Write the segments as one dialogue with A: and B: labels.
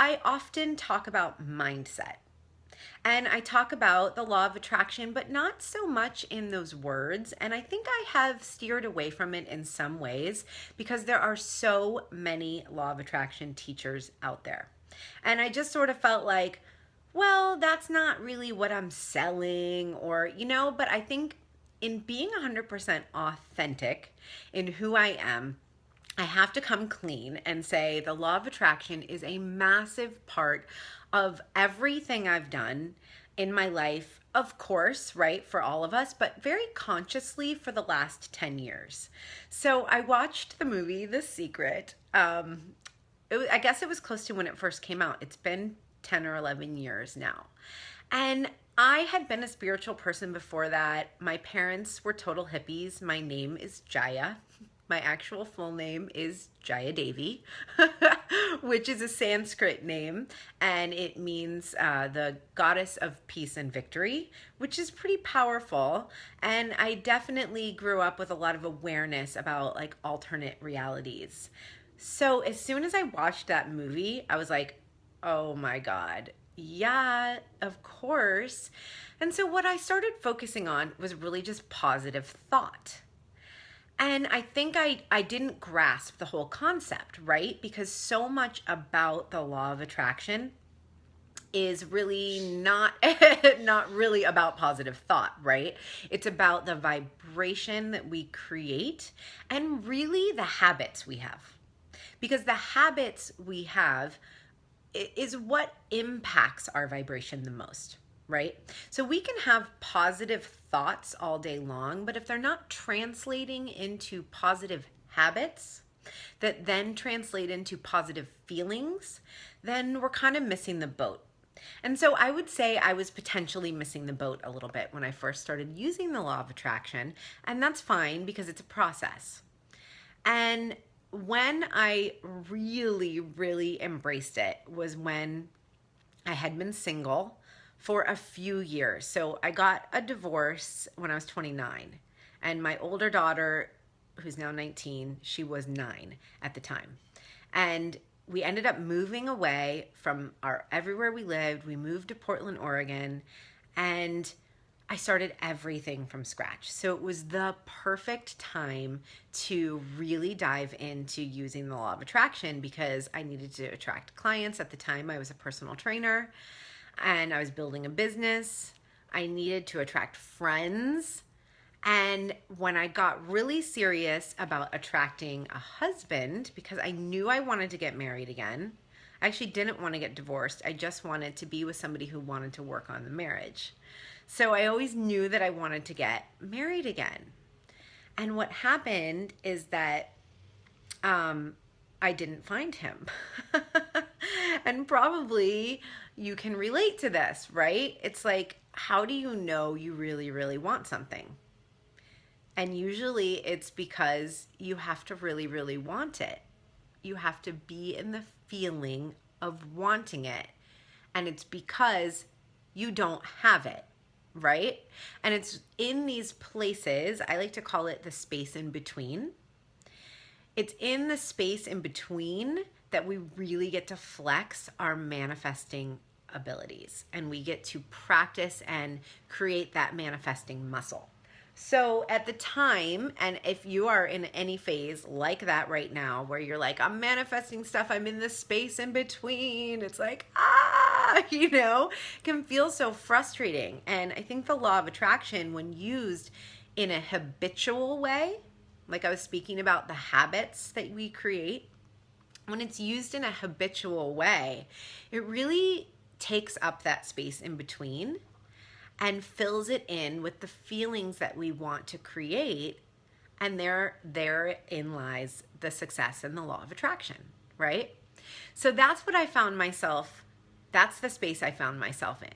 A: I often talk about mindset. And I talk about the law of attraction, but not so much in those words. And I think I have steered away from it in some ways because there are so many law of attraction teachers out there. And I just sort of felt like, well, that's not really what I'm selling, or, but I think in being 100% authentic in who I am, I have to come clean and say the law of attraction is a massive part of everything I've done in my life, of course, right, for all of us, but very consciously for the last 10 years. So I watched the movie The Secret. I guess it was close to when it first came out. It's been 10 or 11 years now. And I had been a spiritual person before that. My parents were total hippies. My name is Jaya. My actual full name is Jaya Devi, which is a Sanskrit name, and it means the goddess of peace and victory, which is pretty powerful. And I definitely grew up with a lot of awareness about like alternate realities. So as soon as I watched that movie, I was like, oh my God, yeah, of course. And so what I started focusing on was really just positive thought. And I think I didn't grasp the whole concept, right? Because so much about the law of attraction is really not not really about positive thought, right? It's about the vibration that we create and really the habits we have. Because the habits we have is what impacts our vibration the most, right? So we can have positive thoughts all day long, but if they're not translating into positive habits that then translate into positive feelings, then we're kind of missing the boat. And so I would say I was potentially missing the boat a little bit when I first started using the law of attraction, and that's fine because it's a process. And when I really, really embraced it was when I had been single for a few years. So I got a divorce when I was 29, and my older daughter, who's now 19, she was 9 at the time. And we ended up moving away from everywhere we lived. We moved to Portland, Oregon, and I started everything from scratch. So it was the perfect time to really dive into using the law of attraction because I needed to attract clients. At the time, I was a personal trainer and I was building a business. I needed to attract friends. And when I got really serious about attracting a husband, because I knew I wanted to get married again, I actually didn't want to get divorced. I just wanted to be with somebody who wanted to work on the marriage. So I always knew that I wanted to get married again. And what happened is that I didn't find him. And probably you can relate to this, right? It's like, how do you know you really, really want something? And usually it's because you have to really, really want it. You have to be in the feeling of wanting it. And it's because you don't have it, right? And it's in these places, I like to call it the space in between. It's in the space in between that we really get to flex our manifesting abilities, and we get to practice and create that manifesting muscle. So at the time, and if you are in any phase like that right now, where you're like, I'm manifesting stuff, I'm in the space in between, it's like, can feel so frustrating. And I think the law of attraction, when used in a habitual way, like I was speaking about the habits that we create, when it's used in a habitual way, it really takes up that space in between and fills it in with the feelings that we want to create. And therein lies the success in the law of attraction, right? So that's what I found myself, that's the space I found myself in.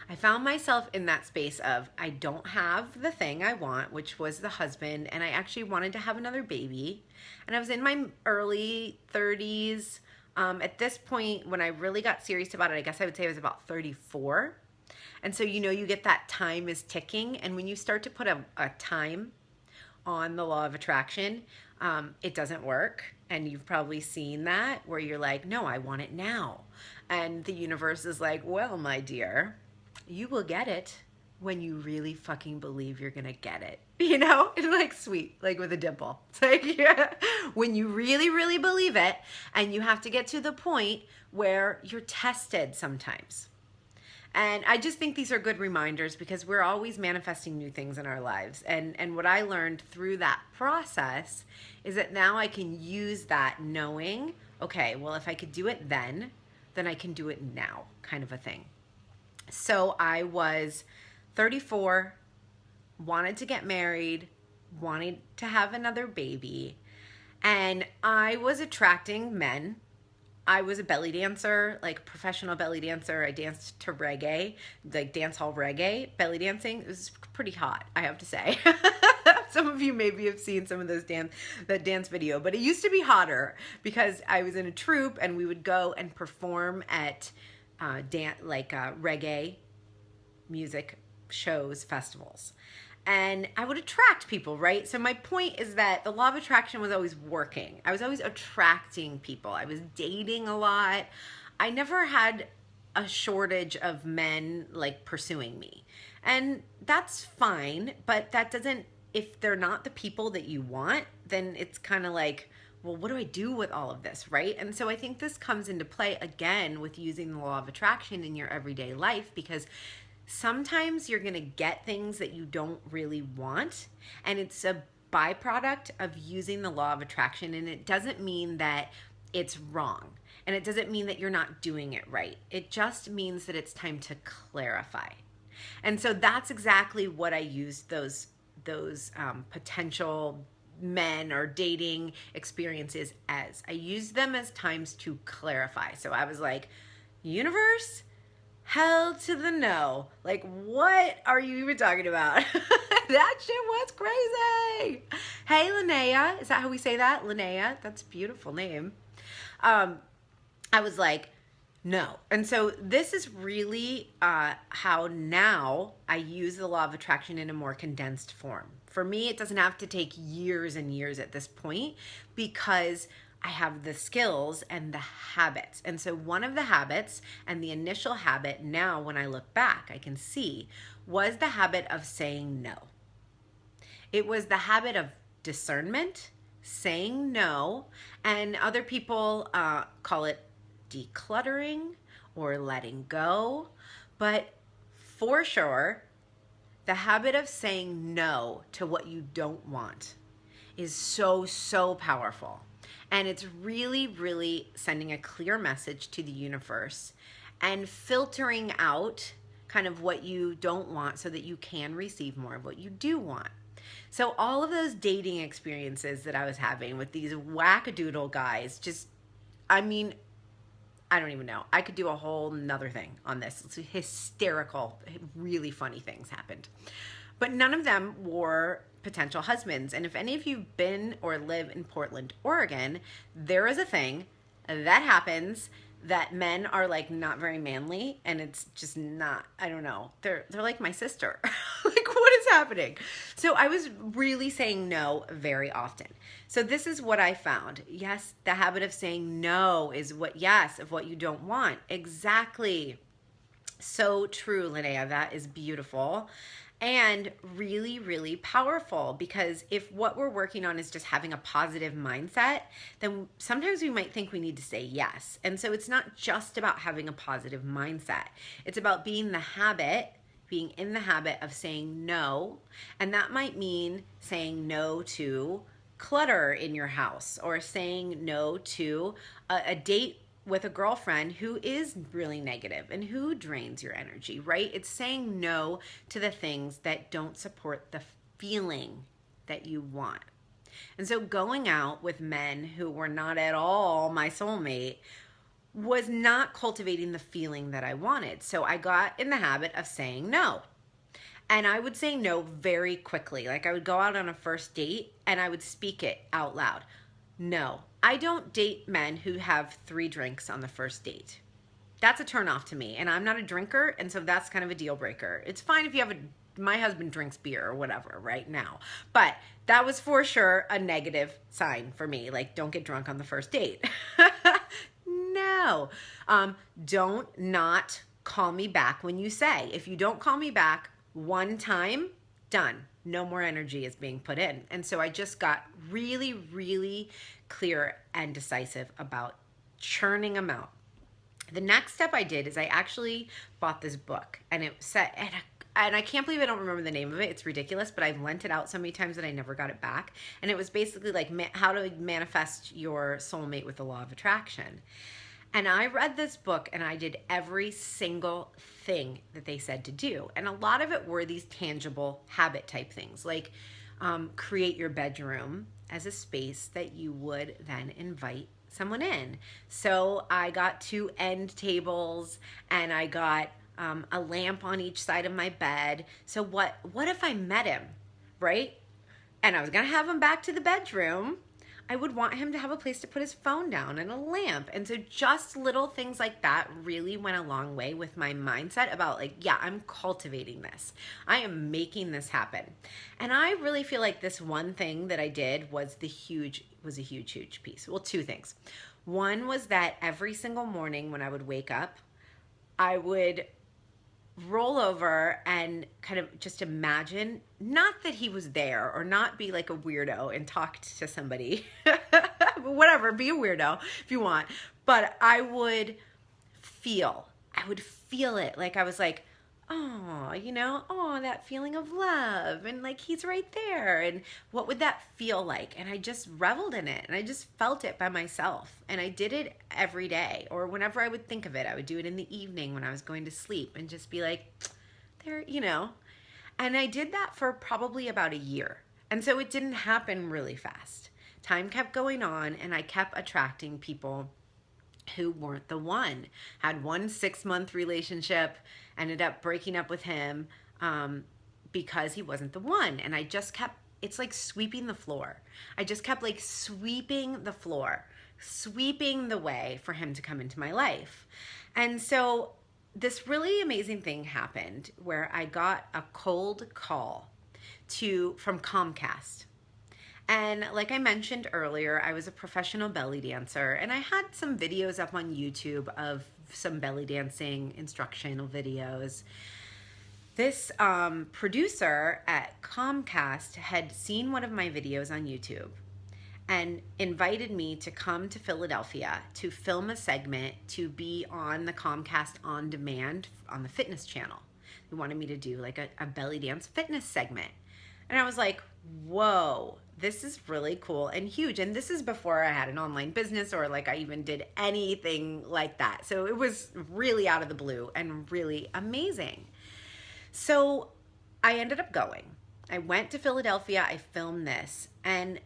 A: I found myself in that space of, I don't have the thing I want, which was the husband, and I actually wanted to have another baby. And I was in my early 30s. At this point, when I really got serious about it, I guess I would say I was about 34. And so, you get that time is ticking. And when you start to put a time on the law of attraction, it doesn't work. And you've probably seen that where you're like, no, I want it now. And the universe is like, well, my dear, you will get it when you really fucking believe you're gonna get it. You know? It's like sweet, like with a dimple. It's like, yeah, when you really, really believe it, and you have to get to the point where you're tested sometimes. And I just think these are good reminders because we're always manifesting new things in our lives. And what I learned through that process is that now I can use that knowing, okay, well, if I could do it then I can do it now, kind of a thing. So I was 34, wanted to get married, wanted to have another baby, and I was attracting men. I was a belly dancer, like professional belly dancer. I danced to reggae, like dance hall reggae, belly dancing. It was pretty hot, I have to say. Some of you maybe have seen some of those that dance video, but it used to be hotter because I was in a troupe and we would go and perform at reggae music shows, festivals. And I would attract people, right? So my point is that the law of attraction was always working. I was always attracting people. I was dating a lot. I never had a shortage of men like pursuing me. And that's fine, but that doesn't, if they're not the people that you want, then it's kind of like, well, what do I do with all of this, right? And so I think this comes into play again with using the law of attraction in your everyday life, because sometimes you're going to get things that you don't really want, and it's a byproduct of using the law of attraction. And it doesn't mean that it's wrong, and it doesn't mean that you're not doing it right. It just means that it's time to clarify. And so that's exactly what I used those potential men or dating experiences as. I used them as times to clarify. So I was like, universe, hell to the no. Like, what are you even talking about? That shit was crazy. Hey, Linnea. Is that how we say that? Linnea. That's a beautiful name. I was like, no. And so this is really how now I use the law of attraction in a more condensed form. For me, it doesn't have to take years and years at this point because I have the skills and the habits. And so one of the habits, and the initial habit now when I look back, I can see, was the habit of saying no. It was the habit of discernment, saying no, and other people call it decluttering or letting go. But for sure, the habit of saying no to what you don't want is so, so powerful. And it's really, really sending a clear message to the universe and filtering out kind of what you don't want so that you can receive more of what you do want. So all of those dating experiences that I was having with these wackadoodle guys, just, I mean, I don't even know. I could do a whole nother thing on this. It's hysterical, really funny things happened. But none of them were potential husbands. And if any of you've been or live in Portland, Oregon, there is a thing that happens that men are like not very manly, and it's just not, I don't know. They're like my sister. Like, what is happening? So I was really saying no very often. So this is what I found. Yes, the habit of saying no is what, yes, of what you don't want. Exactly. So true, Linnea. That is beautiful. And really, really powerful, because if what we're working on is just having a positive mindset, then sometimes we might think we need to say yes. And so it's not just about having a positive mindset. It's about being in the habit of saying no. And that might mean saying no to clutter in your house, or saying no to a date with a girlfriend who is really negative and who drains your energy, right? It's saying no to the things that don't support the feeling that you want. And so going out with men who were not at all my soulmate was not cultivating the feeling that I wanted. So I got in the habit of saying no. And I would say no very quickly. Like, I would go out on a first date and I would speak it out loud. No, I don't date men who have 3 drinks on the first date. That's a turnoff to me, and I'm not a drinker, and so that's kind of a deal breaker. It's fine if you have my husband drinks beer or whatever right now, but that was for sure a negative sign for me. Like, don't get drunk on the first date. no. Don't not call me back when you say. If you don't call me back one time, done. No more energy is being put in. And so I just got really, really clear and decisive about churning them out. The next step I did is I actually bought this book, and it said, and I can't believe I don't remember the name of it. It's ridiculous, but I've lent it out so many times that I never got it back. And it was basically like how to manifest your soulmate with the law of attraction. And I read this book and I did every single thing that they said to do. And a lot of it were these tangible habit type things, like create your bedroom as a space that you would then invite someone in. So I got 2 end tables, and I got a lamp on each side of my bed. So what if I met him, right? And I was gonna have him back to the bedroom. I would want him to have a place to put his phone down and a lamp. And so just little things like that really went a long way with my mindset about like, yeah, I'm cultivating this. I am making this happen. And I really feel like this one thing that I did was a huge piece. Well, 2 things. One was that every single morning when I would wake up, I would roll over and kind of just imagine, not that he was there, or not be like a weirdo and talk to somebody, whatever, be a weirdo if you want, but I would feel it. Like I was like, oh, that feeling of love, and like he's right there, and what would that feel like? And I just reveled in it, and I just felt it by myself, and I did it every day, or whenever I would think of it, I would do it in the evening when I was going to sleep, and just be like, there, and I did that for probably about a year. And so it didn't happen really fast. Time kept going on, and I kept attracting people who weren't the one. Had one 6-month relationship, ended up breaking up with him because he wasn't the one. And I just kept, it's like sweeping the floor. I just kept like sweeping the floor, sweeping the way for him to come into my life. And so this really amazing thing happened where I got a cold call from Comcast. And like I mentioned earlier, I was a professional belly dancer, and I had some videos up on YouTube of some belly dancing instructional videos. This producer at Comcast had seen one of my videos on YouTube and invited me to come to Philadelphia to film a segment to be on the Comcast On Demand on the fitness channel. They wanted me to do like a belly dance fitness segment. And I was like, whoa, this is really cool and huge. And this is before I had an online business or like I even did anything like that. So it was really out of the blue and really amazing. So I ended up going. I went to Philadelphia, I filmed this, and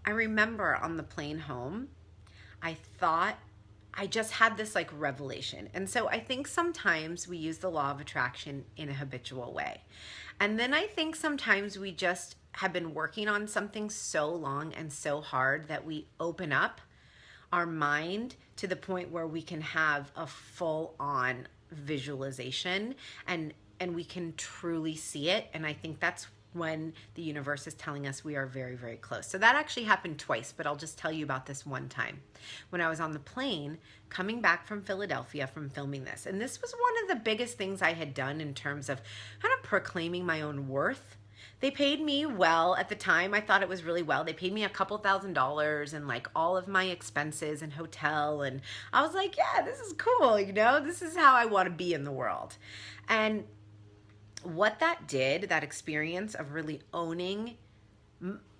A: I remember on the plane home, I thought, I just had this like revelation. And so I think sometimes we use the law of attraction in a habitual way. And then I think sometimes we just have been working on something so long and so hard that we open up our mind to the point where we can have a full-on visualization and we can truly see it. And I think that's when the universe is telling us we are very, very close. So that actually happened twice, but I'll just tell you about this one time. When I was on the plane coming back from Philadelphia from filming this, and this was one of the biggest things I had done in terms of kind of proclaiming my own worth. They paid me well at the time. I thought it was really well. They paid me a couple $1,000s and like all of my expenses and hotel. And I was like, yeah, this is cool. This is how I want to be in the world. And what that did, that experience of really owning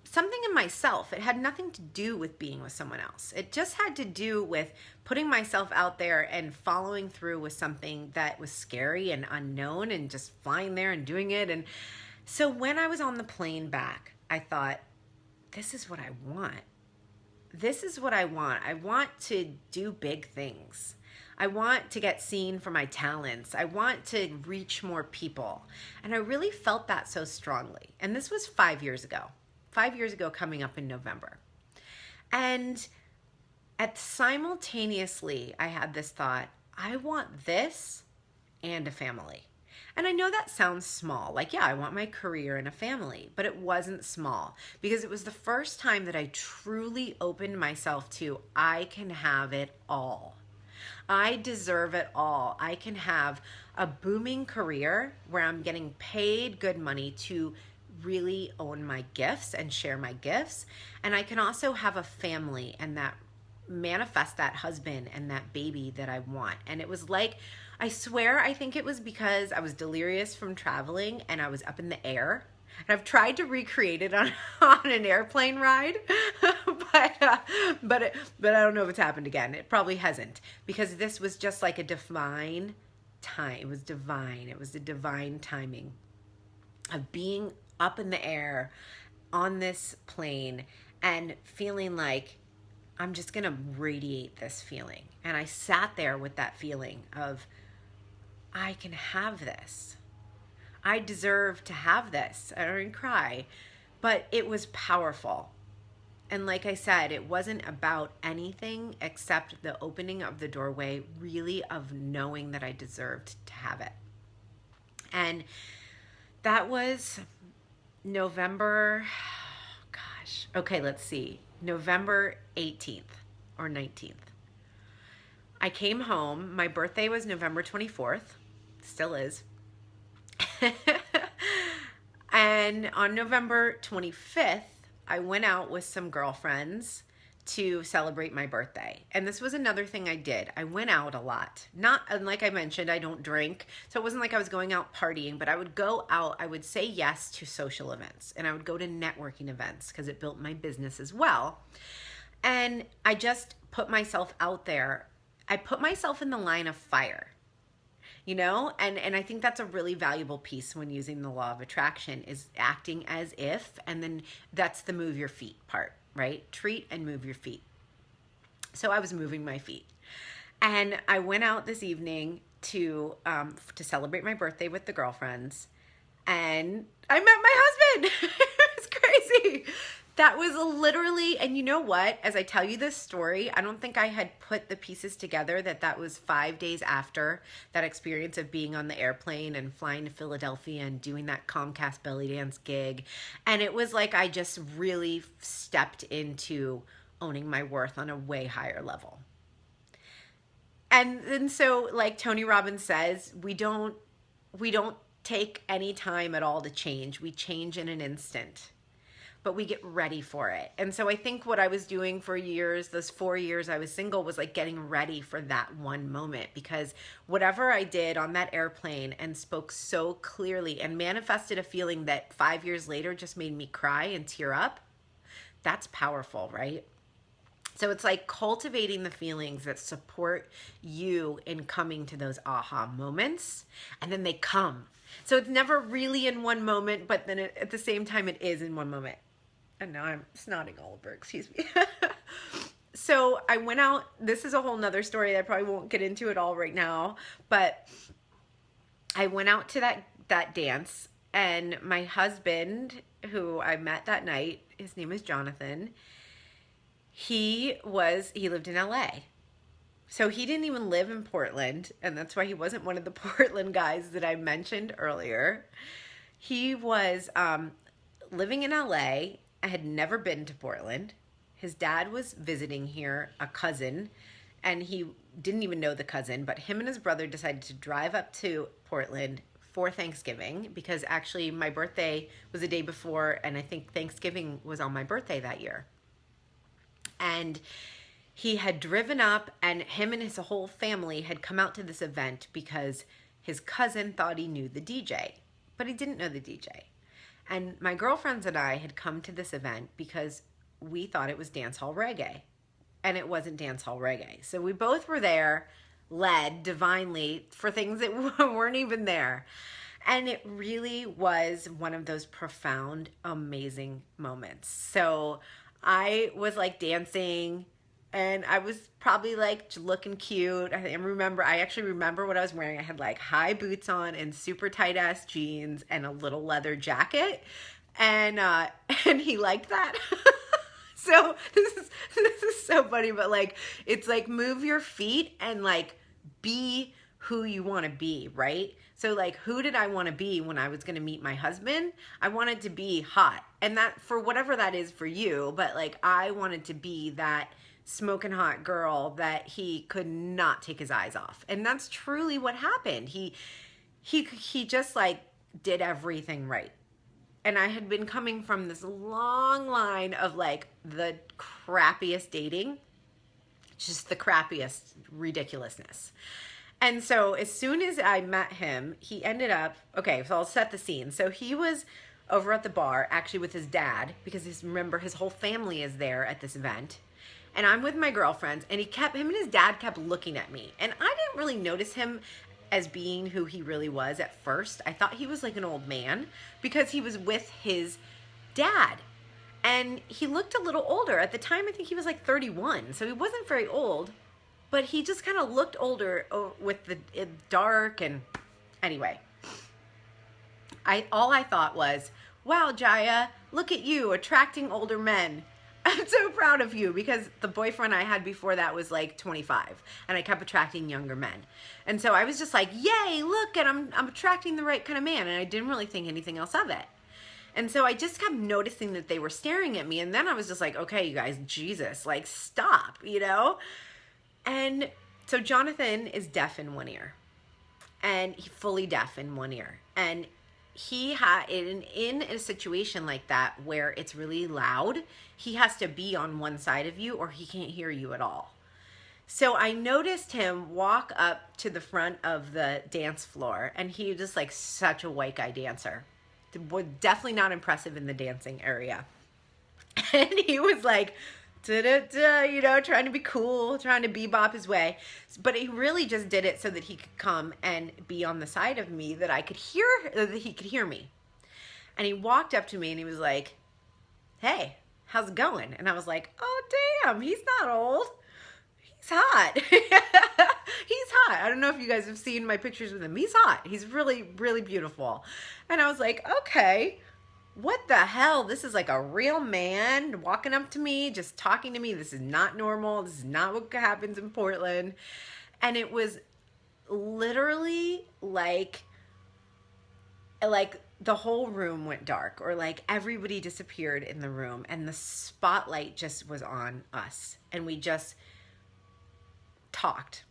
A: something in myself, it had nothing to do with being with someone else. It just had to do with putting myself out there and following through with something that was scary and unknown and just flying there and doing it. And so when I was on the plane back, I thought, this is what I want. This is what I want. I want to do big things. I want to get seen for my talents. I want to reach more people. And I really felt that so strongly. And this was 5 years ago. 5 years ago coming up in November. And simultaneously, I had this thought, I want this and a family. And I know that sounds small. Like, yeah, I want my career and a family. But it wasn't small because it was the first time that I truly opened myself to, I can have it all. I deserve it all. I can have a booming career where I'm getting paid good money to really own my gifts and share my gifts. And I can also have a family and that manifest that husband and that baby that I want. And it was like, I swear, I think it was because I was delirious from traveling and I was up in the air. And I've tried to recreate it on, on an airplane ride, but I don't know if it's happened again. It probably hasn't, because this was just like a divine time. It was divine. It was the divine timing of being up in the air on this plane and feeling like I'm just going to radiate this feeling. And I sat there with that feeling of, I can have this. I deserve to have this. I don't even cry. But it was powerful. And like I said, it wasn't about anything except the opening of the doorway, really, of knowing that I deserved to have it. And that was November, gosh, okay, let's see, November 18th or 19th. I came home. My birthday was November 24th, still is. And on November 25th, I went out with some girlfriends to celebrate my birthday. And this was another thing I did. I went out a lot. Not, and like I mentioned, I don't drink. So it wasn't like I was going out partying, but I would go out. I would say yes to social events and I would go to networking events because it built my business as well. And I just put myself out there. I put myself in the line of fire. You know, and I think that's a really valuable piece when using the law of attraction, is acting as if, and then that's the move your feet part, right? Treat and move your feet. So I was moving my feet. And I went out this evening to celebrate my birthday with the girlfriends, and I met my husband. It was crazy. That was literally, and you know what? As I tell you this story, I don't think I had put the pieces together that was 5 days after that experience of being on the airplane and flying to Philadelphia and doing that Comcast belly dance gig. And it was like I just really stepped into owning my worth on a way higher level. And so, like Tony Robbins says, we don't take any time at all to change. We change in an instant. But we get ready for it. And so I think what I was doing for years, those 4 years I was single, was like getting ready for that one moment, because whatever I did on that airplane and spoke so clearly and manifested a feeling that 5 years later just made me cry and tear up, that's powerful, right? So it's like cultivating the feelings that support you in coming to those aha moments, and then they come. So it's never really in one moment, but then at the same time it is in one moment. And now I'm snotting all over, excuse me. So I went out. This is a whole nother story that I probably won't get into it all right now. But I went out to that dance. And my husband, who I met that night, his name is Jonathan. He lived in LA. So he didn't even live in Portland. And that's why he wasn't one of the Portland guys that I mentioned earlier. He was living in LA. I had never been to Portland. His dad was visiting here, a cousin, and he didn't even know the cousin, but him and his brother decided to drive up to Portland for Thanksgiving, because actually my birthday was the day before, and I think Thanksgiving was on my birthday that year. And he had driven up, and him and his whole family had come out to this event because his cousin thought he knew the DJ, but he didn't know the DJ. And my girlfriends and I had come to this event because we thought it was dancehall reggae, and it wasn't dancehall reggae. So we both were there, led divinely for things that weren't even there. And it really was one of those profound, amazing moments. So I was like dancing, and I was probably like looking cute. I actually remember what I was wearing. I had like high boots on and super tight ass jeans and a little leather jacket. And he liked that. So this is so funny, but like, it's like move your feet and like be who you want to be, right? So like, who did I want to be when I was going to meet my husband? I wanted to be hot. And that, for whatever that is for you, but like I wanted to be that smoking hot girl that he could not take his eyes off. And that's truly what happened. He just like did everything right. And I had been coming from this long line of like the crappiest dating, just the crappiest ridiculousness. And so as soon as I met him, he ended up, okay, so I'll set the scene. So he was over at the bar actually with his dad, because remember, his whole family is there at this event. And I'm with my girlfriends, and him and his dad kept looking at me. And I didn't really notice him as being who he really was at first. I thought he was like an old man because he was with his dad. And he looked a little older. At the time, I think he was like 31. So he wasn't very old, but he just kind of looked older with the dark. And anyway, all I thought was, wow, Jaya, look at you attracting older men. I'm so proud of you, because the boyfriend I had before that was like 25, and I kept attracting younger men. And so I was just like, yay, look, and I'm attracting the right kind of man. And I didn't really think anything else of it. And so I just kept noticing that they were staring at me. And then I was just like, okay, you guys, Jesus, like stop, you know? And so Jonathan is deaf in one ear, and he's fully deaf in one ear. And he had in a situation like that where it's really loud, he has to be on one side of you or he can't hear you at all. So I noticed him walk up to the front of the dance floor, and he was just like such a white guy dancer. Definitely not impressive in the dancing area. And he was like, da-da-da, you know, trying to be cool, trying to bebop his way. But he really just did it so that he could come and be on the side of me that he could hear me. And he walked up to me and he was like, hey, how's it going? And I was like, oh, damn, he's not old. He's hot. He's hot. I don't know if you guys have seen my pictures with him. He's hot. He's really, really beautiful. And I was like, okay, what the hell? This is like a real man walking up to me, just talking to me. This is not normal. This is not what happens in Portland. And it was literally like the whole room went dark, or like everybody disappeared in the room, and the spotlight just was on us. And we just talked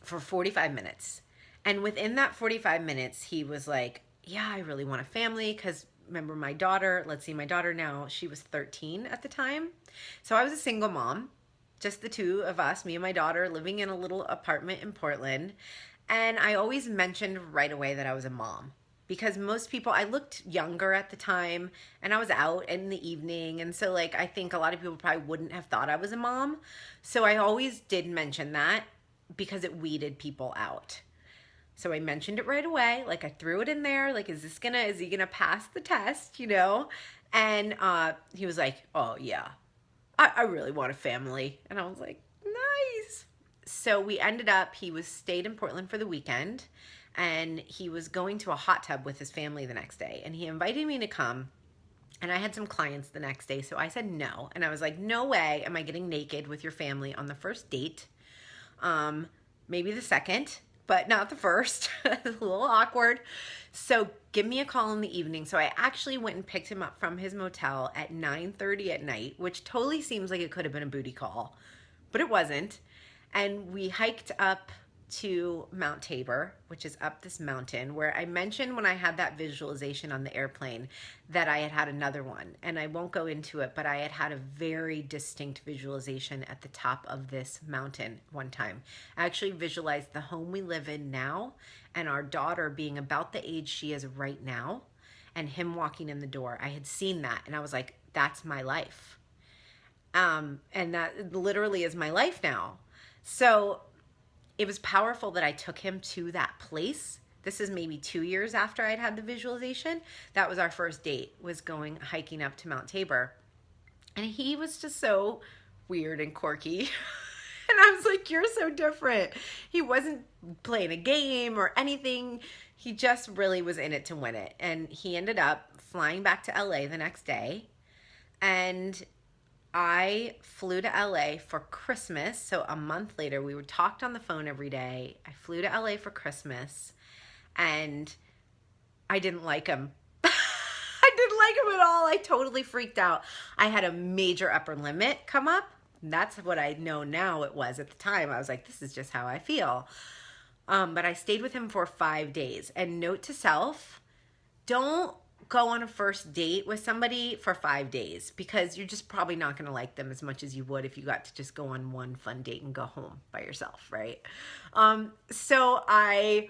A: for 45 minutes. And within that 45 minutes, he was like, yeah, I really want a family, because remember my daughter, my daughter now, she was 13 at the time. So I was a single mom, just the two of us, me and my daughter, living in a little apartment in Portland. And I always mentioned right away that I was a mom, because most people, I looked younger at the time, and I was out in the evening. And so like, I think a lot of people probably wouldn't have thought I was a mom. So I always did mention that, because it weeded people out. So I mentioned it right away. Like I threw it in there. Like, is he gonna pass the test, you know? And he was like, oh yeah, I really want a family. And I was like, nice. So we ended up, he stayed in Portland for the weekend, and he was going to a hot tub with his family the next day. And he invited me to come. And I had some clients the next day, so I said no. And I was like, no way am I getting naked with your family on the first date. Maybe the second, but not the first. It's a little awkward. So give me a call in the evening. So I actually went and picked him up from his motel at 9:30 at night, which totally seems like it could have been a booty call, but it wasn't. And we hiked up to Mount Tabor, which is up this mountain, where I mentioned when I had that visualization on the airplane that I had another one. And I won't go into it, but I had a very distinct visualization at the top of this mountain one time. I actually visualized the home we live in now, and our daughter being about the age she is right now, and him walking in the door. I had seen that, and I was like, that's my life. And that literally is my life now. So it was powerful that I took him to that place. This is maybe 2 years after I'd had the visualization. That was our first date, was going hiking up to Mount Tabor. And he was just so weird and quirky. And I was like, you're so different. He wasn't playing a game or anything. He just really was in it to win it. And he ended up flying back to LA the next day. And I flew to LA for Christmas. So a month later, we were talked on the phone every day. I flew to LA for Christmas, and I didn't like him. I didn't like him at all. I totally freaked out. I had a major upper limit come up That's what I know now it was. At the time, I was like, this is just how I feel. But I stayed with him for 5 days. And note to self, don't go on a first date with somebody for 5 days, because you're just probably not going to like them as much as you would if you got to just go on one fun date and go home by yourself, right? So I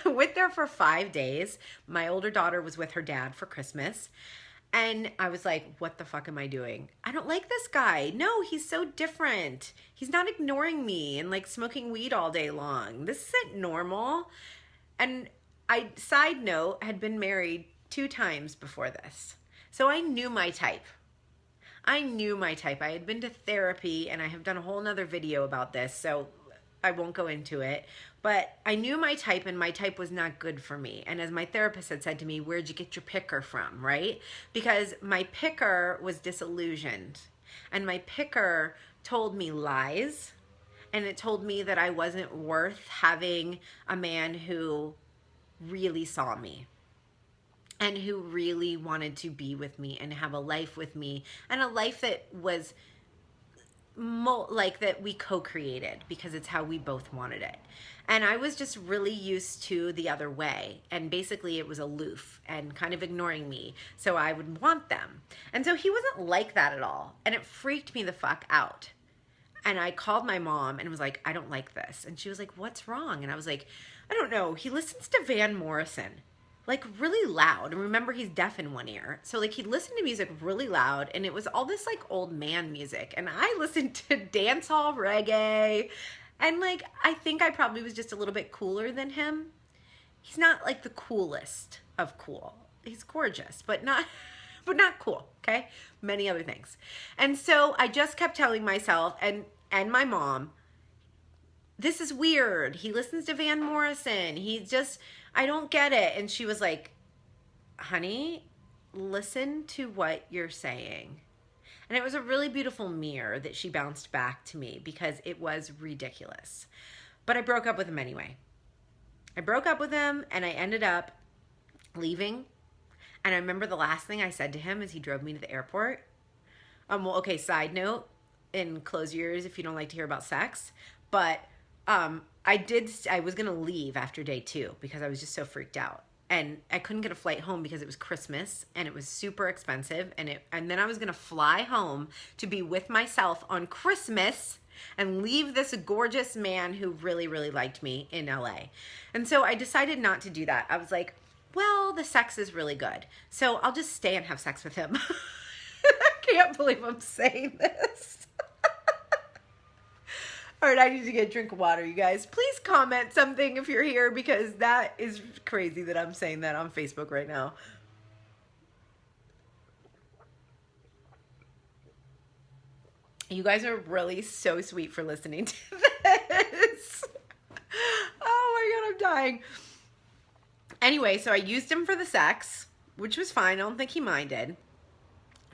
A: went there for 5 days. My older daughter was with her dad for Christmas. And I was like, what the fuck am I doing? I don't like this guy. No, he's so different. He's not ignoring me and like smoking weed all day long. This isn't normal. And I, side note, had been married 2 times before this. So I knew my type. I knew my type. I had been to therapy, and I have done a whole nother video about this, so I won't go into it. But I knew my type, and my type was not good for me. And as my therapist had said to me, where'd you get your picker from, right? Because my picker was disillusioned. And my picker told me lies. And it told me that I wasn't worth having a man who really saw me and who really wanted to be with me and have a life with me, and a life that was like that we co-created, because it's how we both wanted it. And I was just really used to the other way, and basically it was aloof and kind of ignoring me, so I would want them. And so he wasn't like that at all, and it freaked me the fuck out. And I called my mom and was like, I don't like this. And she was like, what's wrong? And I was like, I don't know. He listens to Van Morrison, like really loud. And remember, he's deaf in one ear. So like he'd listen to music really loud, and it was all this like old man music. And I listened to dancehall reggae. And like, I think I probably was just a little bit cooler than him. He's not like the coolest of cool. He's gorgeous, but not cool, okay? Many other things. And so I just kept telling myself and my mom, this is weird. He listens to Van Morrison. I don't get it. And she was like, honey, listen to what you're saying. And it was a really beautiful mirror that she bounced back to me, because it was ridiculous. But I broke up with him anyway. I broke up with him, and I ended up leaving. And I remember the last thing I said to him as he drove me to the airport. Well, okay, side note, and close your ears if you don't like to hear about sex. But I was going to leave after day 2 because I was just so freaked out. And I couldn't get a flight home because it was Christmas and it was super expensive. And then I was going to fly home to be with myself on Christmas and leave this gorgeous man who really, really liked me in LA. And so I decided not to do that. I was like, well, the sex is really good, so I'll just stay and have sex with him. I can't believe I'm saying this. All right, I need to get a drink of water, you guys. Please comment something if you're here, because that is crazy that I'm saying that on Facebook right now. You guys are really so sweet for listening to this. Oh my God, I'm dying. Anyway, so I used him for the sex, which was fine. I don't think he minded.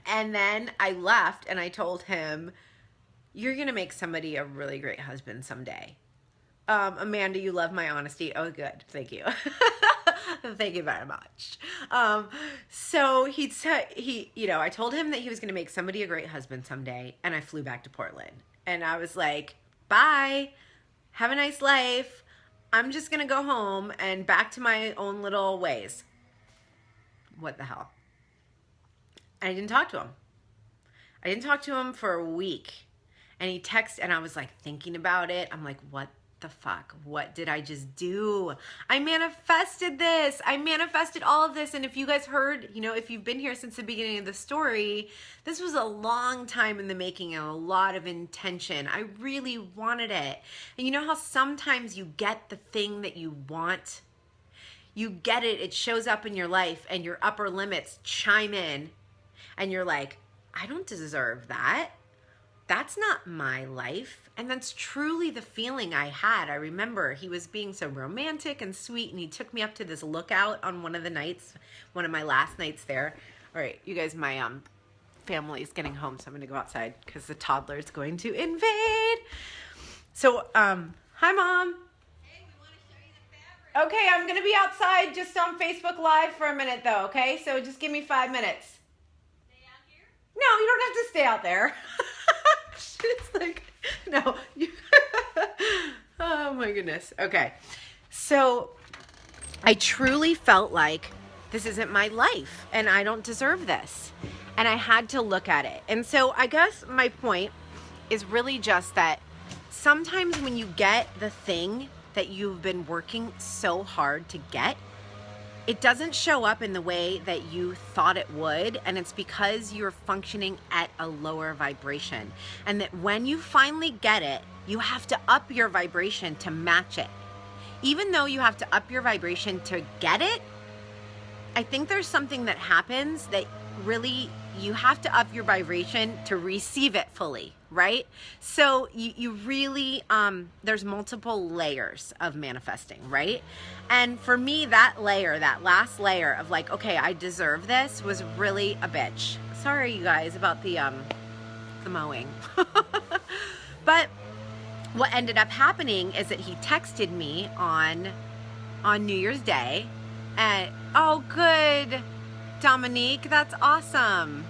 A: And then I left and I told him, you're going to make somebody a really great husband someday. Amanda, you love my honesty. Oh, good. Thank you. Thank you very much. So he said, I told him that he was going to make somebody a great husband someday. And I flew back to Portland. And I was like, bye. Have a nice life. I'm just going to go home and back to my own little ways. What the hell? I didn't talk to him. I didn't talk to him for a week. And he texted, and I was like thinking about it. I'm like, what the fuck? What did I just do? I manifested this. I manifested all of this. And if you guys heard, if you've been here since the beginning of the story, this was a long time in the making and a lot of intention. I really wanted it. And you know how sometimes you get the thing that you want? You get it. It shows up in your life and your upper limits chime in. And you're like, I don't deserve that. That's not my life. And that's truly the feeling I had. I remember he was being so romantic and sweet, and he took me up to this lookout on one of the nights, one of my last nights there. All right, you guys, my family is getting home, so I'm going to go outside because the toddler is going to invade. So, hi, Mom.
B: Hey, we want to show you the fabric.
A: Okay, I'm going to be outside just on Facebook Live for a minute, though, okay? So just give me 5 minutes.
B: Stay out here?
A: No, you don't have to stay out there. She's like, no. Oh my goodness. Okay. So I truly felt like this isn't my life and I don't deserve this. And I had to look at it. And so I guess my point is really just that sometimes when you get the thing that you've been working so hard to get, it doesn't show up in the way that you thought it would, and it's because you're functioning at a lower vibration. And that when you finally get it, you have to up your vibration to match it. Even though you have to up your vibration to get it, I think there's something that happens that really you have to up your vibration to receive it fully, right? So you really, there's multiple layers of manifesting, right? And for me, that layer, that last layer of like, okay, I deserve this, was really a bitch. Sorry, you guys, about the mowing. But what ended up happening is that he texted me on New Year's Day, and oh, good, Dominique, that's awesome.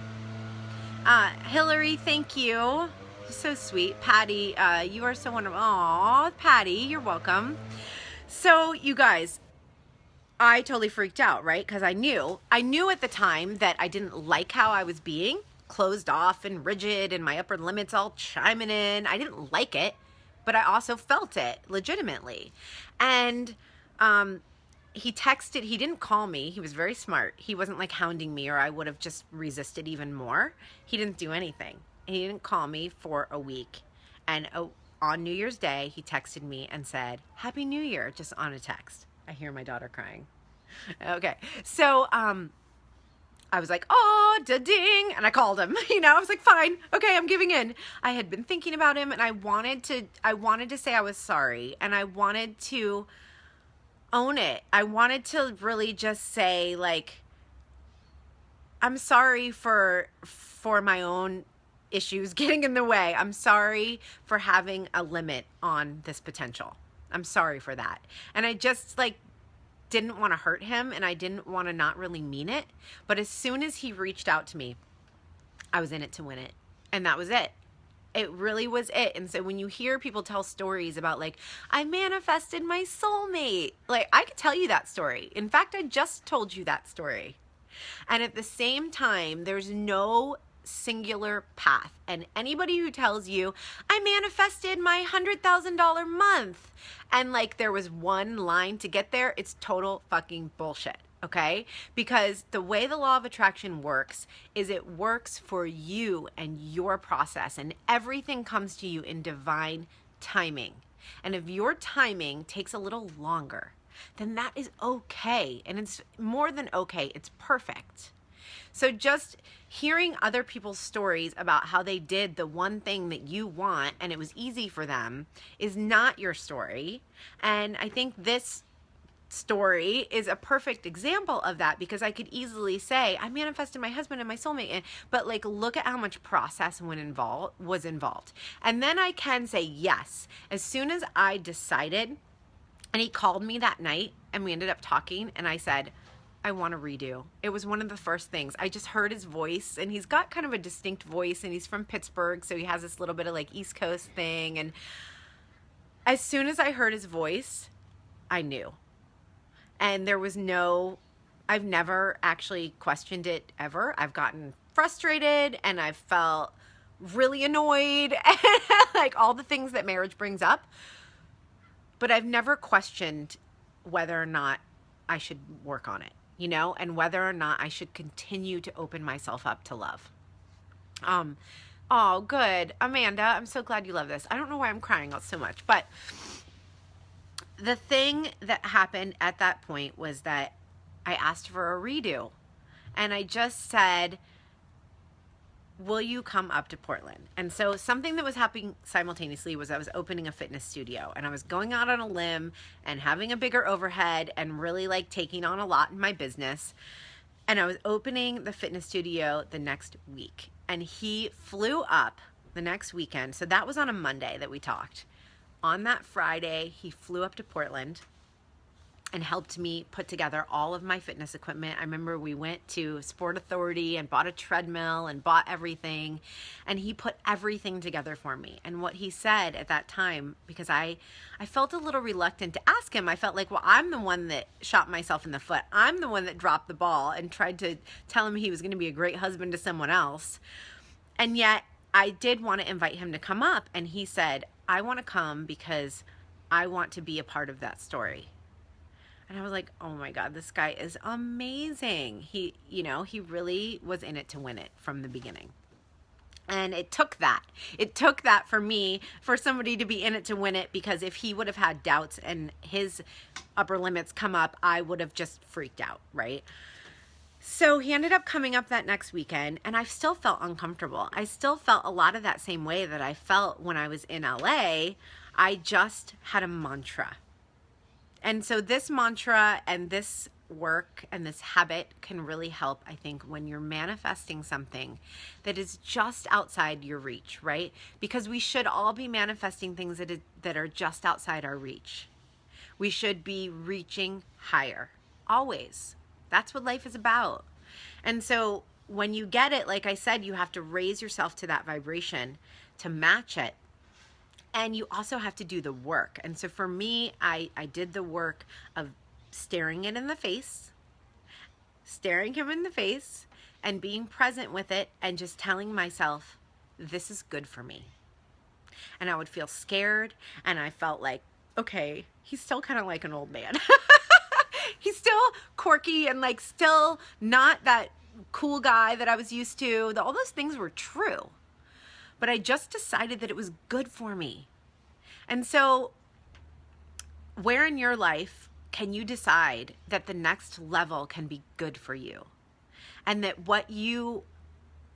A: Hillary, thank you. So sweet. Patty, you are so wonderful. Aw, Patty, you're welcome. So you guys, I totally freaked out, right? Because I knew at the time that I didn't like how I was being closed off and rigid and my upper limits all chiming in. I didn't like it, but I also felt it legitimately. And, he texted, he didn't call me. He was very smart. He wasn't like hounding me or I would have just resisted even more. He didn't do anything. He didn't call me for a week. And on New Year's Day, he texted me and said, Happy New Year, just on a text. I hear my daughter crying. Okay. So, I was like, oh, da-ding. And I called him, I was like, fine. Okay. I'm giving in. I had been thinking about him and I wanted to say I was sorry. And I wanted to own it. I wanted to really just say, like, I'm sorry for my own issues getting in the way. I'm sorry for having a limit on this potential. I'm sorry for that. And I just didn't want to hurt him and I didn't want to not really mean it. But as soon as he reached out to me, I was in it to win it. And that was it. It really was it. And so when you hear people tell stories about I manifested my soulmate, I could tell you that story. In fact, I just told you that story. And at the same time, there's no singular path. And anybody who tells you, I manifested my $100,000 month, and there was one line to get there, it's total fucking bullshit. Okay? Because the way the law of attraction works is it works for you and your process, and everything comes to you in divine timing. And if your timing takes a little longer, then that is okay. And it's more than okay. It's perfect. So just hearing other people's stories about how they did the one thing that you want and it was easy for them is not your story. And I think this story is a perfect example of that, because I could easily say I manifested my husband and my soulmate, but look at how much process was involved. And then I can say yes, as soon as I decided, and he called me that night and we ended up talking, and I said, I want to redo. It was one of the first things. I just heard his voice, and he's got kind of a distinct voice, and he's from Pittsburgh, so he has this little bit of East Coast thing. And as soon as I heard his voice, I knew. And there was I've never actually questioned it ever. I've gotten frustrated and I've felt really annoyed and all the things that marriage brings up. But I've never questioned whether or not I should work on it, and whether or not I should continue to open myself up to love. Oh, good. Amanda, I'm so glad you love this. I don't know why I'm crying out so much, but the thing that happened at that point was that I asked for a redo, and I just said, will you come up to Portland? And so something that was happening simultaneously was I was opening a fitness studio, and I was going out on a limb and having a bigger overhead and really taking on a lot in my business. And I was opening the fitness studio the next week, and he flew up the next weekend. So that was on a Monday that we talked. On that Friday, he flew up to Portland, and helped me put together all of my fitness equipment. I remember we went to Sport Authority and bought a treadmill and bought everything, and he put everything together for me. And what he said at that time, because I felt a little reluctant to ask him, I felt like, well, I'm the one that shot myself in the foot. I'm the one that dropped the ball and tried to tell him he was going to be a great husband to someone else. And yet I did want to invite him to come up, and he said, I want to come because I want to be a part of that story. And I was like, oh my God, this guy is amazing. He really was in it to win it from the beginning. And it took that. It took that for me, for somebody to be in it to win it, because if he would have had doubts and his upper limits come up, I would have just freaked out, right? So he ended up coming up that next weekend, and I still felt uncomfortable. I still felt a lot of that same way that I felt when I was in LA. I just had a mantra. And so this mantra and this work and this habit can really help, I think, when you're manifesting something that is just outside your reach, right? Because we should all be manifesting things that are just outside our reach. We should be reaching higher, always. That's what life is about. And so when you get it, like I said, you have to raise yourself to that vibration to match it. And you also have to do the work. And so for me, I did the work of staring it in the face, staring him in the face, and being present with it, and just telling myself, this is good for me. And I would feel scared, and I felt like, okay, he's still kind of like an old man. He's still quirky and like still not that cool guy that I was used to. All those things were true. But I just decided that it was good for me. And so where in your life can you decide that the next level can be good for you? And that what you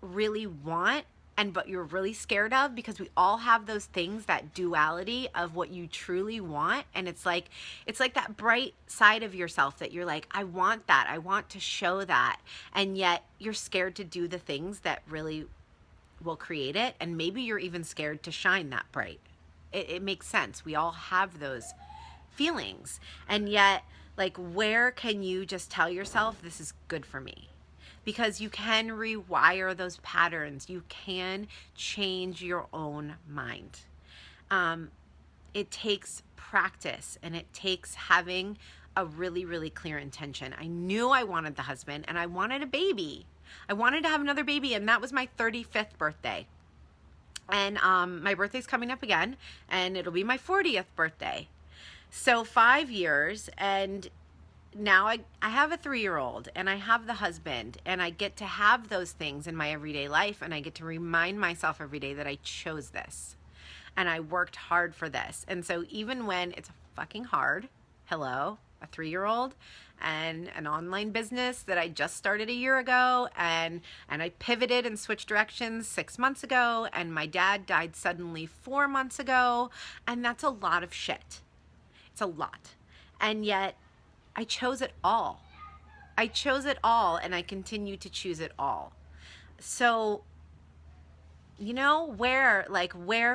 A: really want and what you're really scared of, because we all have those things, that duality of what you truly want. And it's like that bright side of yourself that you're like, I want that. I want to show that. And yet you're scared to do the things that really will create it. And maybe you're even scared to shine that bright. It makes sense. We all have those feelings. And yet, like, where can you just tell yourself, this is good for me? Because you can rewire those patterns. You can change your own mind. It takes practice, and it takes having a really, really clear intention. I knew I wanted the husband, and I wanted a baby. I wanted to have another baby, and that was my 35th birthday. And my birthday's coming up again, and it'll be my 40th birthday. So 5 years, and now I have a 3-year-old, and I have the husband, and I get to have those things in my everyday life, and I get to remind myself every day that I chose this, and I worked hard for this. And so even when it's fucking hard, hello, a 3-year-old and an online business that I just started a year ago, and I pivoted and switched directions 6 months ago, and my dad died suddenly 4 months ago, and that's a lot of shit. It's a lot. And yet I chose it all. I chose it all, and I continue to choose it all. So, you know, where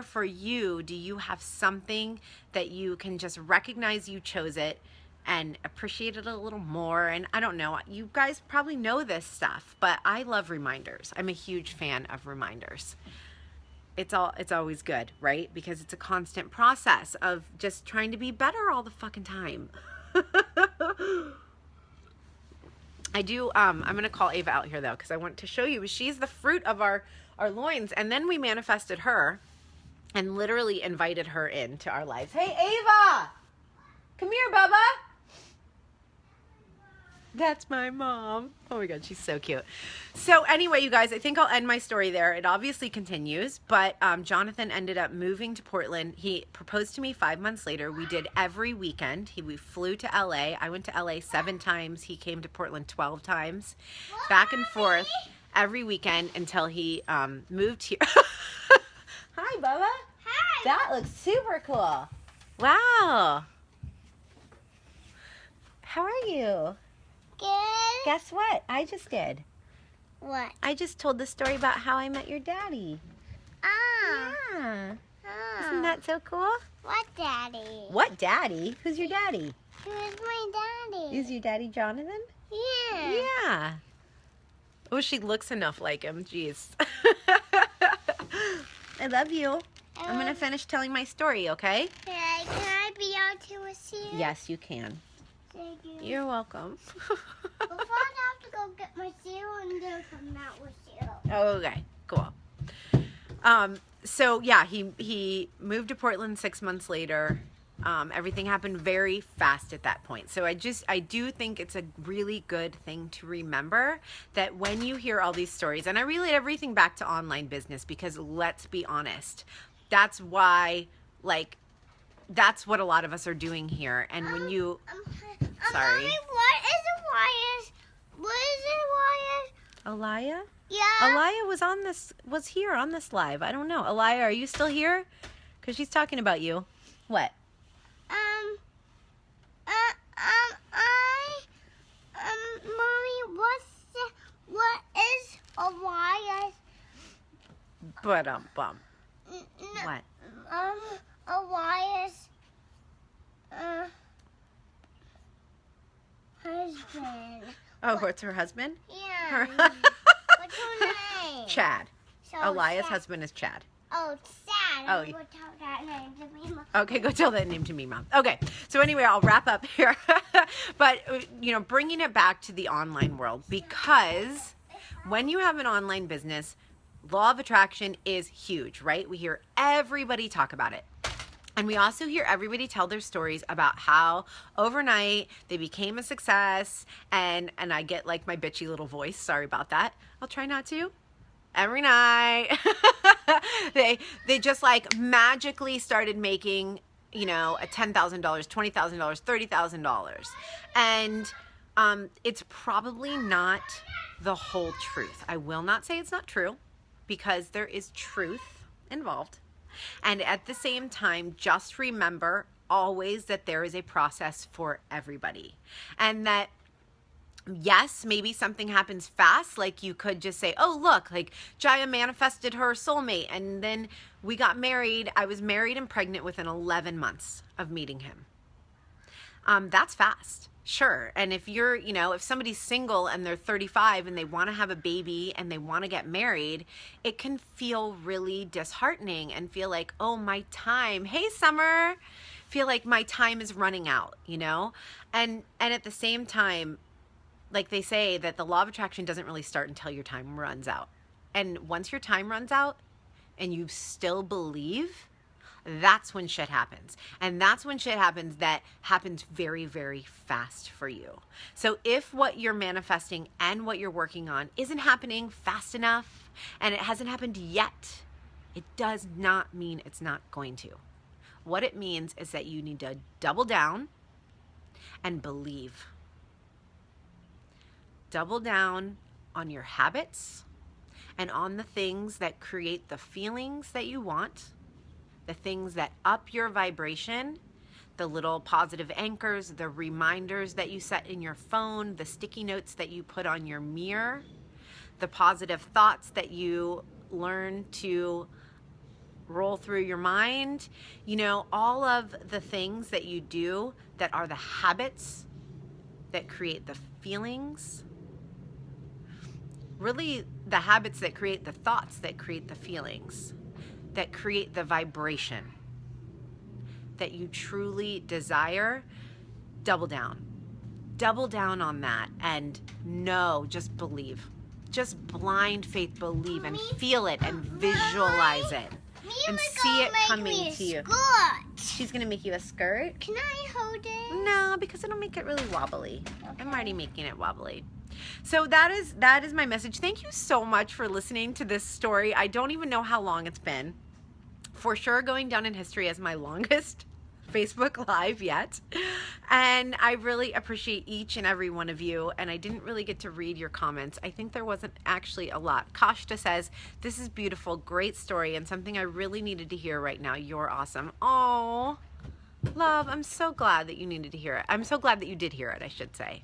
A: for you do you have something that you can just recognize you chose it and appreciate it a little more? And I don't know, you guys probably know this stuff, but I love reminders. I'm a huge fan of reminders. It's always good, right? Because it's a constant process of just trying to be better all the fucking time. I do, I'm going to call Ava out here though, because I want to show you, she's the fruit of our loins. And then we manifested her and literally invited her into our lives. Hey, Ava, come here, Bubba. That's my mom. Oh my God, she's so cute. So anyway, you guys, I think I'll end my story there. It obviously continues, but Jonathan ended up moving to Portland. He proposed to me 5 months later. We did every weekend. We flew to LA. I went to LA 7 times. He came to Portland 12 times. Back and forth every weekend until he moved here. Hi, Bubba.
B: Hi.
A: That looks super cool. Wow. How are you?
B: Good.
A: Guess what? I just did.
B: What?
A: I just told the story about how I met your daddy.
B: Ah.
A: Yeah.
B: Ah.
A: Isn't that so cool?
B: What, Daddy?
A: What daddy? Who's your daddy?
B: Who's my daddy?
A: Is your daddy Jonathan?
B: Yeah.
A: Yeah. Oh, she looks enough like him. Jeez. I love you. I'm going to finish telling my story, okay?
B: Can I be out to with you?
A: Yes, you can.
B: Thank you.
A: You're welcome.
B: Before I have to go get my cereal and then come out with you.
A: Okay, cool. So yeah, he moved to Portland 6 months later. Everything happened very fast at that point. So I do think it's a really good thing to remember that when you hear all these stories, and I relate everything back to online business because let's be honest, that's why, like, that's what a lot of us are doing here. And when you, sorry.
B: Mommy, what is a wire? What is a wire?
A: Alaya?
B: Yeah.
A: Alaya was here on this live. I don't know. Alaya, are you still here? Because she's talking about you. What?
B: Mommy, what is a wire?
A: Ba-dum-bum. What?
B: A wire's husband.
A: Oh, what's her husband?
B: Yeah.
A: Her
B: What's her name?
A: Chad.
B: So
A: Alaya's
B: Chad.
A: husband is Chad.
B: Oh, sad.
A: Oh,
B: I'm going to tell that name to me.
A: Okay, go tell that name to me, Mom. Okay, so anyway, I'll wrap up here. But, bringing it back to the online world, because when you have an online business, law of attraction is huge, right? We hear everybody talk about it. And we also hear everybody tell their stories about how overnight they became a success. And I get like my bitchy little voice. Sorry about that. I'll try not to. Every night. they just like magically started making, a $10,000, $20,000, $30,000. And it's probably not the whole truth. I will not say it's not true because there is truth involved. And at the same time, just remember always that there is a process for everybody. And that, yes, maybe something happens fast. Like you could just say, oh, look, like Jaya manifested her soulmate. And then we got married. I was married and pregnant within 11 months of meeting him. That's fast. Sure. And if you're, if somebody's single and they're 35 and they want to have a baby and they want to get married, it can feel really disheartening and feel like, oh, my time. Hey, Summer. Feel like my time is running out, And at the same time, like they say that the law of attraction doesn't really start until your time runs out. And once your time runs out and you still believe, that's when shit happens. And that's when shit happens that happens very, very fast for you. So if what you're manifesting and what you're working on isn't happening fast enough and it hasn't happened yet, it does not mean it's not going to. What it means is that you need to double down and believe. Double down on your habits and on the things that create the feelings that you want, the things that up your vibration, the little positive anchors, the reminders that you set in your phone, the sticky notes that you put on your mirror, the positive thoughts that you learn to roll through your mind, all of the things that you do that are the habits that create the feelings. Really, the habits that create the thoughts that create the feelings, that create the vibration that you truly desire. Double down. Double down on that and just believe. Just blind faith believe and feel it and visualize it and see it coming to you. She's going to make you a skirt?
B: Can I hold it?
A: No, because it'll make it really wobbly. Okay. I'm already making it wobbly. So that is my message. Thank you so much for listening to this story. I don't even know how long it's been. For sure going down in history as my longest Facebook Live yet. And I really appreciate each and every one of you. And I didn't really get to read your comments. I think there wasn't actually a lot. Kashta says, this is beautiful, great story, and something I really needed to hear right now. You're awesome. Oh, love, I'm so glad that you needed to hear it. I'm so glad that you did hear it, I should say.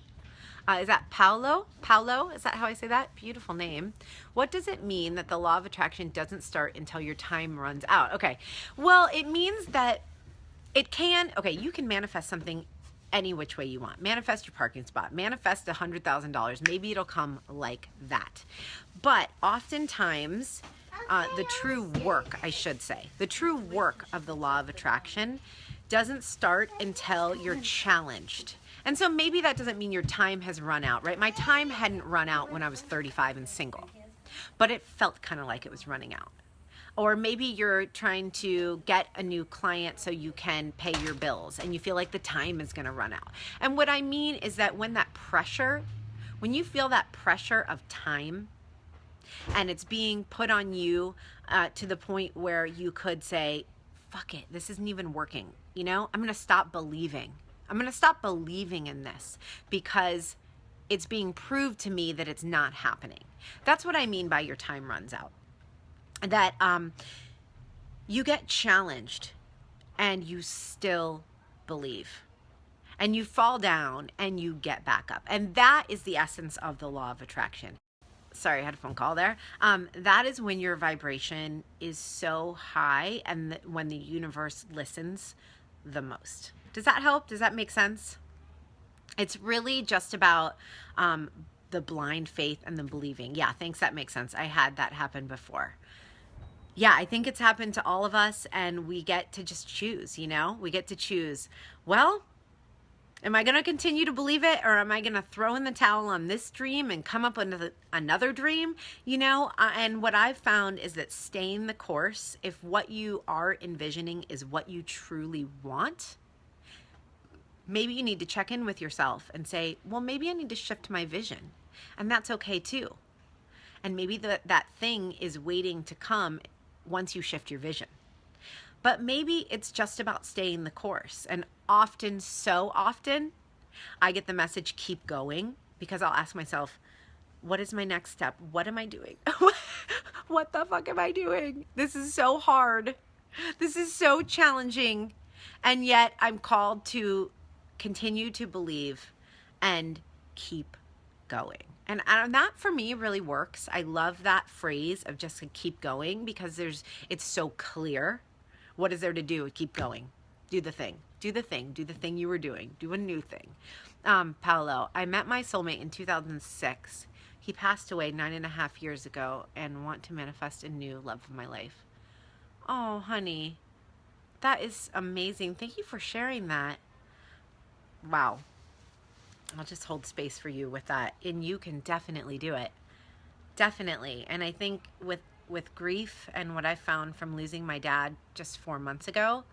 A: Is that Paolo? Paolo? Is that how I say that? Beautiful name. What does it mean that the law of attraction doesn't start until your time runs out? Okay. Well, it means that you can manifest something any which way you want. Manifest your parking spot. Manifest $100,000. Maybe it'll come like that. But oftentimes, the true work, I should say, the true work of the law of attraction doesn't start until you're challenged. And so maybe that doesn't mean your time has run out, right? My time hadn't run out when I was 35 and single, but it felt kind of like it was running out. Or maybe you're trying to get a new client so you can pay your bills and you feel like the time is going to run out. And what I mean is that when you feel that pressure of time and it's being put on you to the point where you could say, fuck it, this isn't even working. I'm going to stop believing. I'm going to stop believing in this because it's being proved to me that it's not happening. That's what I mean by your time runs out. That you get challenged and you still believe. And you fall down and you get back up. And that is the essence of the law of attraction. Sorry, I had a phone call there. That is when your vibration is so high and when the universe listens the most. Does that help? Does that make sense? It's really just about the blind faith and the believing. Yeah, thanks. That makes sense. I had that happen before. Yeah, I think it's happened to all of us, and we get to just choose, We get to choose, well, am I going to continue to believe it, or am I going to throw in the towel on this dream and come up with another dream, And what I've found is that staying the course, if what you are envisioning is what you truly want, maybe you need to check in with yourself and say, well, maybe I need to shift my vision, and that's okay too. And maybe that thing is waiting to come once you shift your vision. But maybe it's just about staying the course. And so often, I get the message, keep going, because I'll ask myself, what is my next step? What am I doing? What the fuck am I doing? This is so hard. This is so challenging. And yet I'm called to continue to believe and keep going. And that for me really works. I love that phrase of just keep going because it's so clear. What is there to do? Keep going. Do the thing. Do the thing. Do the thing you were doing. Do a new thing. Paolo, I met my soulmate in 2006. He passed away 9.5 years ago and want to manifest a new love of my life. Oh, honey, that is amazing. Thank you for sharing that. Wow. I'll just hold space for you with that. And you can definitely do it. Definitely. And I think with grief and what I found from losing my dad just 4 months ago,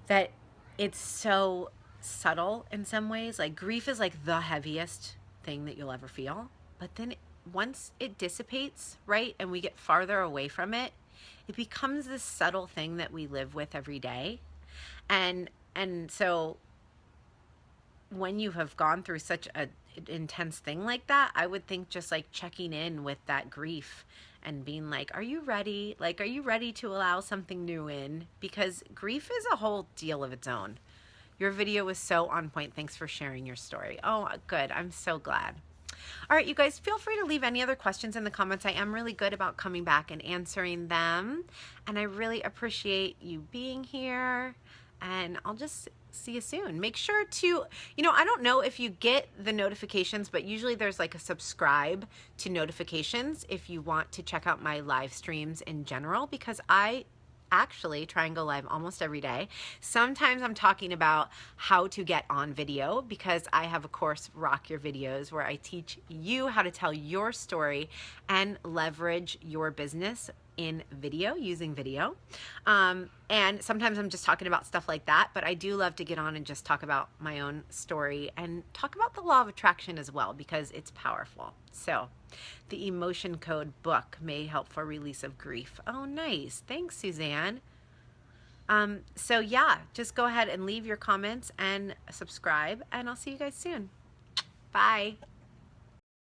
A: that it's so subtle in some ways. Like grief is like the heaviest thing that you'll ever feel. But then once it dissipates, right, and we get farther away from it, it becomes this subtle thing that we live with every day. And so when you have gone through such an intense thing like that, I would think just like checking in with that grief and being like, are you ready? Like, are you ready to allow something new in? Because grief is a whole deal of its own. Your video was so on point. Thanks for sharing your story. Oh, good. I'm so glad. All right, you guys, feel free to leave any other questions in the comments. I am really good about coming back and answering them. And I really appreciate you being here. And I'll just see you soon. Make sure to, I don't know if you get the notifications, but usually there's like a subscribe to notifications if you want to check out my live streams in general, because I actually try and go live almost every day. Sometimes I'm talking about how to get on video because I have a course, Rock Your Videos, where I teach you how to tell your story and leverage your business in video, using video. And sometimes I'm just talking about stuff like that, but I do love to get on and just talk about my own story and talk about the law of attraction as well, because it's powerful. So the emotion code book may help for release of grief. Oh, nice. Thanks, Suzanne. So yeah, just go ahead and leave your comments and subscribe, and I'll see you guys soon. Bye.